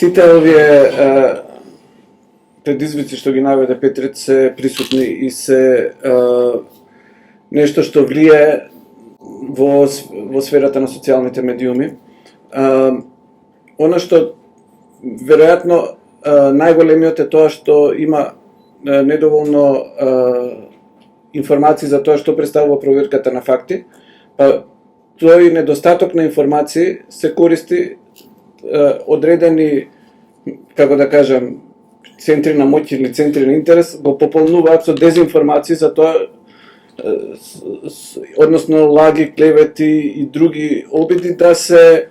Сите овие предизвици што ги наведе Петрет се присутни и се нешто што влие во сферата на социјалните медиуми. Она што веројатно најголемиот е тоа што има недоволно информации за тоа што представува проверката на факти, па тој недостаток на информации се користи одредени, како да кажам, центри на моќ или центри на интерес го пополнуваат со дезинформации за тоа, односно лаги, клевети и други обиди да се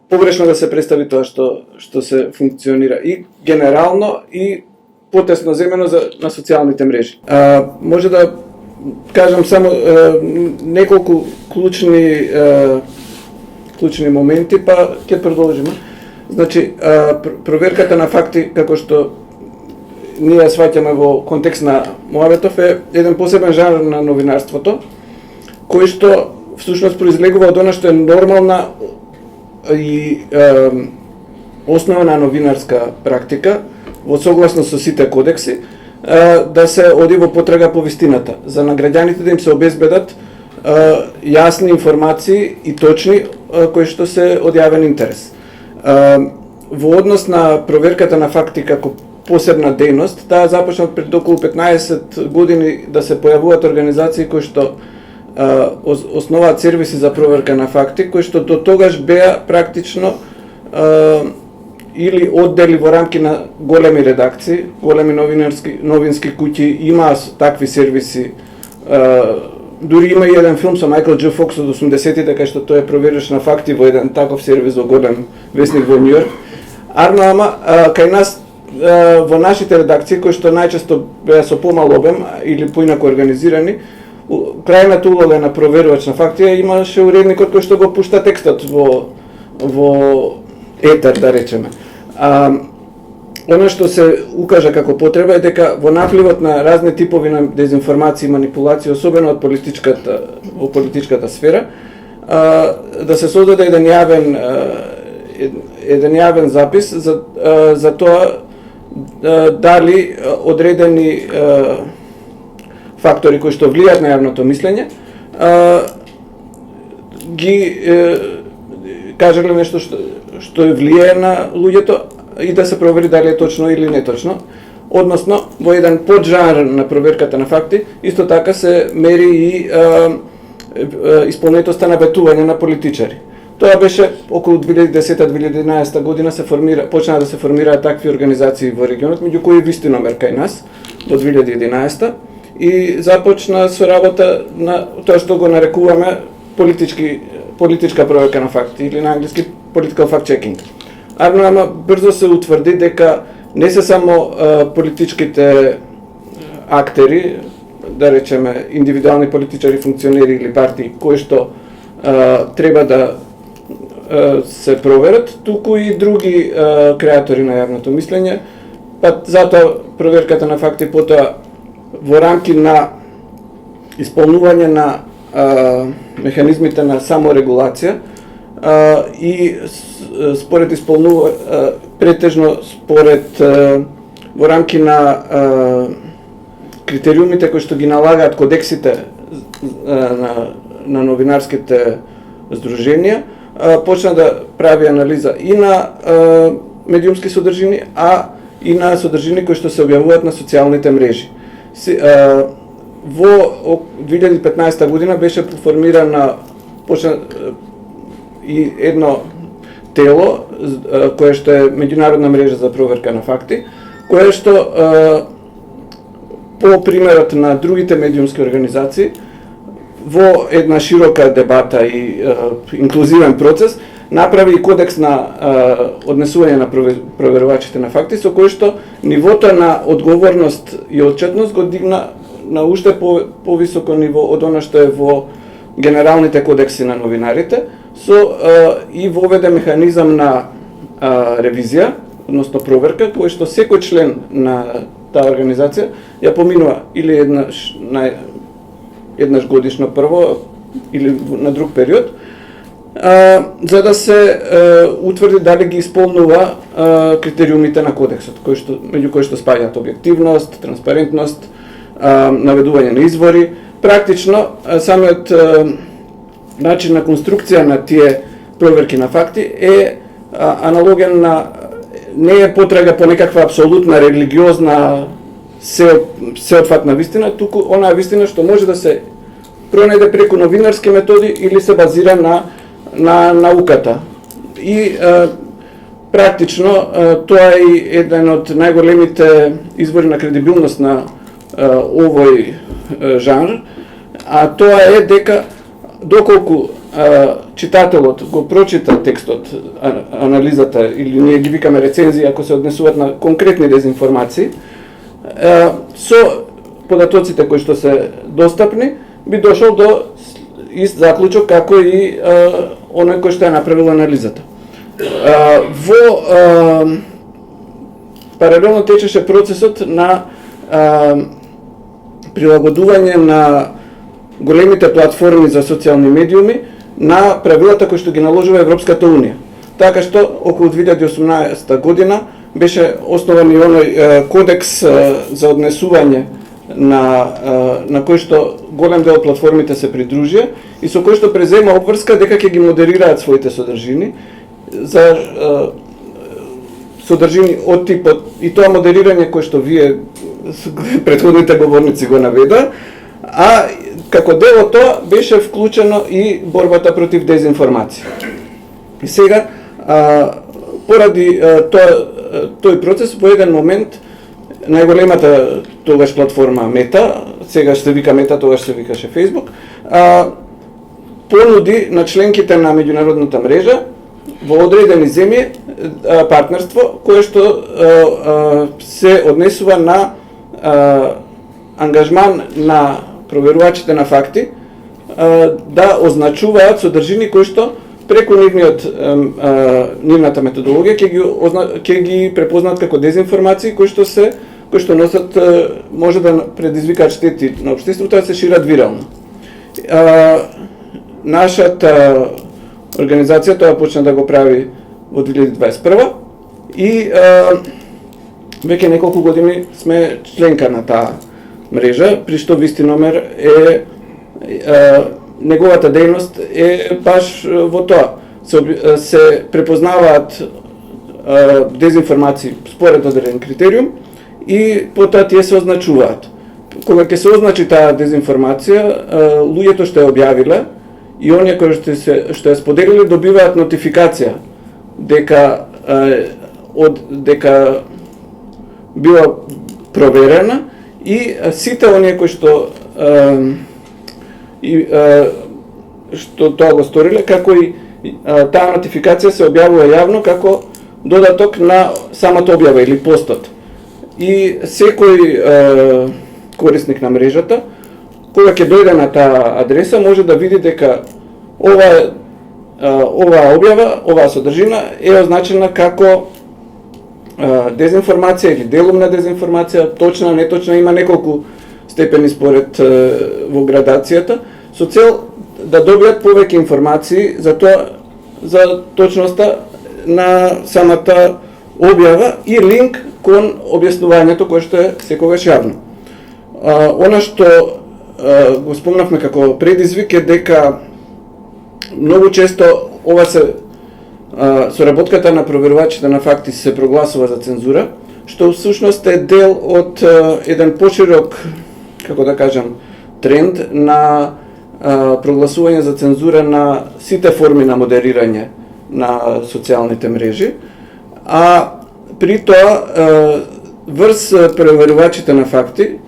погрешно да се представи тоа што се функционира и генерално и потесно земено на социјалните мрежи. Може да кажам само неколку клучни моменти, па ќе продолжиме. Значи, проверката на факти, како што ние ја сваќаме во контекст на Моабетов, е еден посебен жанр на новинарството, кој што всушност произлегува од она што е нормална и основна новинарска практика, во согласност со сите кодекси, да се оди во потрага по вистината, за на граѓаните да им се обезбедат јасни информации и точни, кои што се од јавен интерес. Во однос на проверката на факти како посебна дејност, таа започна пред околу 15 години да се појавуваат организации кои што основаат сервиси за проверка на факти, кои што до тогаш беа практично или оддели во рамки на големи редакции, големи новински куќи имаа такви сервиси. Дури има и еден филм со Майкл Дж. Фокс од 80-тите, кај што тој провериш на факти во еден таков сервис во голем весник во Њујорк. Ама кај нас во нашите редакции, кои што најчесто беа со помал обем или поинаку организирани, крајната улога на проверувач на факти имаше уредникот кој што го пушта текстот во етер, да речеме. Оно што се укажа како потреба е дека во напливот на разни типови на дезинформации и манипулации, особено од политичката сфера, да се создаде еден јавен запис за тоа дали одредени фактори кои што влијаат на јавното мислење ги кажале нешто што влијае на луѓето и да се провери дали е точно или неточно. Односно, во еден поджанр на проверката на факти, исто така се мери и исполнетоста на ветување на политичари. Тоа беше околу 2010-2011 година почна да се формираат такви организации во регионот, меѓу кои Вистиномер кај нас до 2011 и започна со работа на тоа што го нарекуваме политичка проверка на факти или на англиски political fact-checking. Ама брзо се утврди дека не се само политичките актери, да речеме индивидуални политичари, функционери или партии, кои што треба да се проверат, туку и други креатори на јавното мислење, па затоа проверката на факти потоа во рамки на исполнување на механизмите на саморегулација и според претежно според во рамки на критериумите кои што ги налагаат кодексите на новинарските здруженија, почна да прави анализа и на медиумски содржини, а и на содржини кои што се објавуваат на социјалните мрежи. Во 2015 година беше формирана и едно тело кое што е меѓународна мрежа за проверка на факти, кое што по примерот на другите медиумски организации во една широка дебата и инклузивен процес направи и кодекс на однесување на проверувачите на факти, со кој што нивото на одговорност и отчетност го дигна на уште повисоко ниво од она што е во генералните кодекси на новинарите, и воведе механизам на ревизија, односно проверка, кој што секој член на таа организација ја поминува или еднаш годишно прво или на друг период, за да се утврди дали ги исполнува критериумите на кодексот, меѓу кои што спаѓаат објективност, транспарентност, наведување на извори. Практично, самиот начин на конструкција на тие проверки на факти е аналоген на, не е потрага по некаква апсолутна религиозна сеотфатна вистина, туку онаа вистина што може да се пронајде преку новинарски методи или се базира на науката. И практично тоа е еден од најголемите извори на кредибилност на овој жанр, а тоа е дека доколку читателот го прочита текстот, анализата, или ние ги викаме рецензии ако се однесуваат на конкретни дезинформации, со податоците кои што се достапни, би дошол до ист заклучок како и оној кој што е направил анализата. Паралелно течеше процесот на прилагодување на големите платформи за социјални медиуми на правилата кои што ги наложува Европската Унија. Така што околу 2018 година беше основан и оној кодекс за однесување на кој што голем дел од платформите се придружија и со кој што презема обврска дека ќе ги модерираат своите содржини за содржини од типот, и тоа модерирање кој што вие претходните говорници го наведа, а како дел од тоа беше вклучено и борбата против дезинформација. И сега, поради тој процес, во еден момент, најголемата тогаш платформа Мета, сега се вика Мета, тогаш се викаше Facebook, понуди на членките на меѓународната мрежа во одредени земји партнерство кое што се однесува на ангажман на проверувачите на факти да означуваат содржини кои што преку нивната методологија ќе ги препознаат како дезинформации кои што носат, може да предизвикаат штети на општеството, да се шират вирално. Нашата организација тоа почна да го прави во 2021 и веќе неколку години сме членка на таа мрежа, при што Вистиномер неговата дејност е баш во тоа. Се препознаваат дезинформации според одреден критериум и потоа тие се означуваат. Кога ќе се означи таа дезинформација, луѓето што ја објавиле и оние кои што ја споделиле добиваат нотификација дека била проверена и сите оние кои што тоа го сториле, како и таа нотификација се објавува јавно како додаток на самата објава или постот. И секој корисник на мрежата, кога ќе дојде на таа адреса, може да види дека оваа објава, оваа содржина е означена како дезинформација или делумна дезинформација, точна, неточна, има неколку степени според во градацијата, со цел да добијат повеќе информации за тоа, за точноста на самата објава и линк кон објаснувањето кое што е секогаш јавно. Она што го спомнавме како предизвик е дека многу често ова соработката на проверувачите на факти се прогласува за цензура, што всушност е дел од еден поширок, како да кажам, тренд на прогласување за цензура на сите форми на модерирање на социјалните мрежи, а при тоа врз проверувачите на факти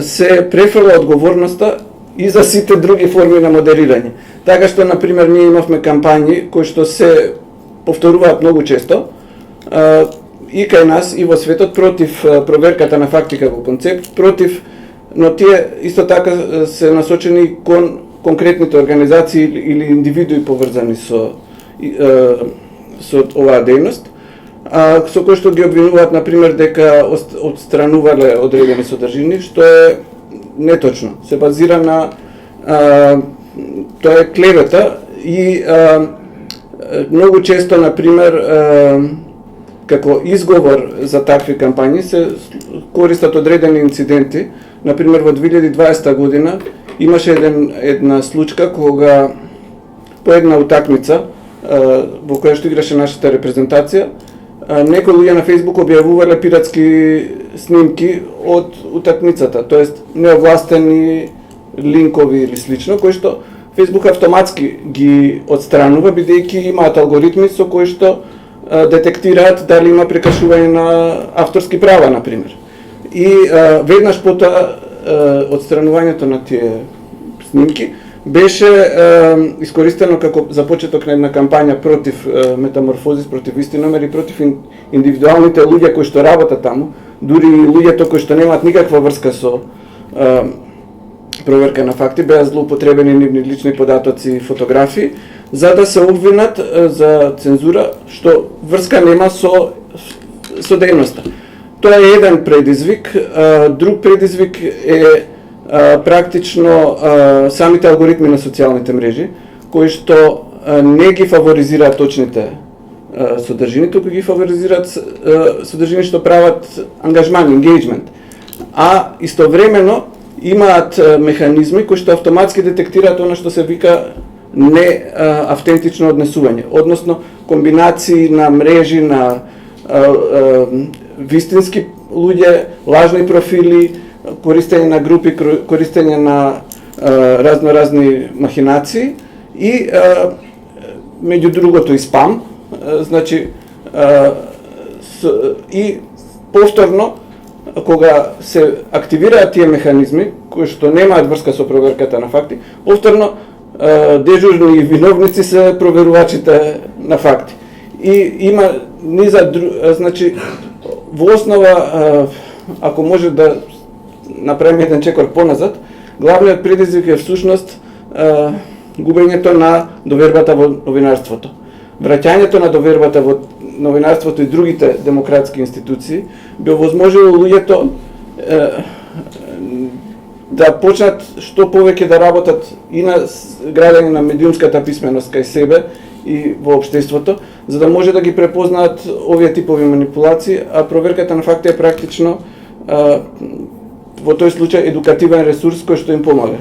се префрла одговорноста и за сите други форми на модерирање. Така што, например, ние имавме кампањи кои што се повторуваат многу често и кај нас и во светот против проверката на факти како концепт, но тие исто така се насочени кон конкретните организации или индивидуи поврзани со оваа дејност, со кои што ги обвинуваат, например, дека отстранувале одредени содржини, што е неточно. Се базира на тоа е клевета и многу често, на пример, како изговор за такви кампањи се користат одредени инциденти. На пример, во 2020 година имаше една случка кога по една утакмица во која што играше нашата репрезентација, некои луѓе на Facebook објавувале пиратски снимки од утакмицата, тоест неовластени линкови или слично, кои што Facebook автоматски ги отстранува, бидејќи имаат алгоритми со кои што детектираат дали има прекашување на авторски права, на пример. И веднаш потоа отстранувањето на тие снимки беше искористено како започеток на една кампања против Метаморфозис, против Истиномер и против индивидуалните луѓе кои што работат таму, дури и луѓето кои што немаат никаква врска со проверка на факти, беа злоупотребени нивни лични податоци и фотографии, за да се обвинат за цензура, што врска нема со дејноста. Тоа е еден предизвик. Друг предизвик е практично самите алгоритми на социјалните мрежи, кои што не ги фаворизираат точните содржини, туку ги фаворизираат содржини што прават ангажман, engagement, а истовремено имаат механизми кои што автоматски детектираат она што се вика не автентично однесување, односно комбинации на мрежи на вистински луѓе, лажни профили, користење на групи, користење на разноразни махинации и меѓу другото и спам, значи и повторно кога се активираат тие механизми кои што немаат врска со проверката на факти, повторно дежурни виновници се проверувачите на факти. И има низа, значи во основа, ако може да направиме еден чекор поназад, главниот предизвик е всушност губењето на довербата во новинарството. Враќањето на довербата во новинарството и другите демократски институции би овозможило луѓето да почнат што повеќе да работат и на градење на медиумската писменост кај себе и во општеството, за да може да ги препознаат овие типови манипулации, а проверката на факти е практично во тој случај едукативен ресурс кој што им помага.